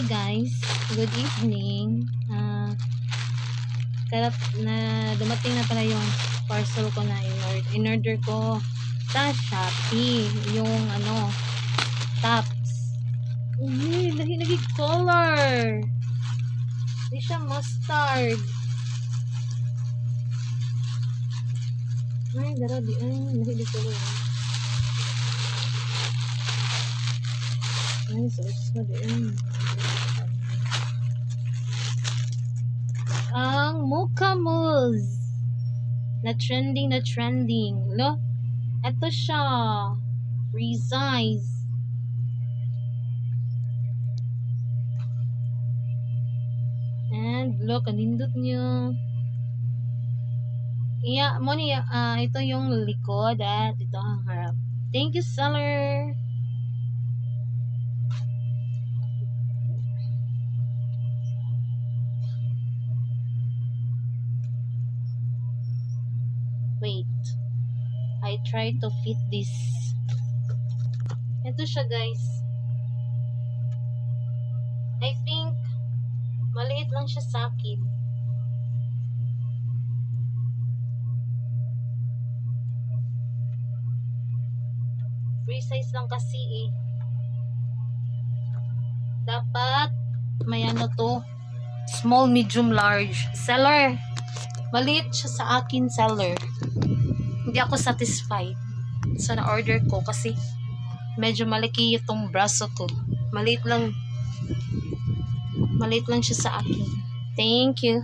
Hi guys, good evening. Kaya na dumating na pala yung parcel ko na in-order ko sa Shopee, yung tops. Uy, lagi color. Hindi siya mustard. Ay, grabe. Ay, lagi color. Ay, sorry. Ang Mocha Mousse na trending. Lo, eto siya. Free size. And look, kanindot nyo. Ito yung likod at ito ang harap. Thank you, seller. Wait. I try to fit this. Ito siya, guys. I think maliit lang siya sa akin. Free size lang kasi eh. Dapat may to. Small, medium, large. Seller. Maliit siya sa akin, seller. Hindi ako satisfied sa na-order ko kasi medyo malaki itong braso ko. Maliit lang siya sa akin. Thank you.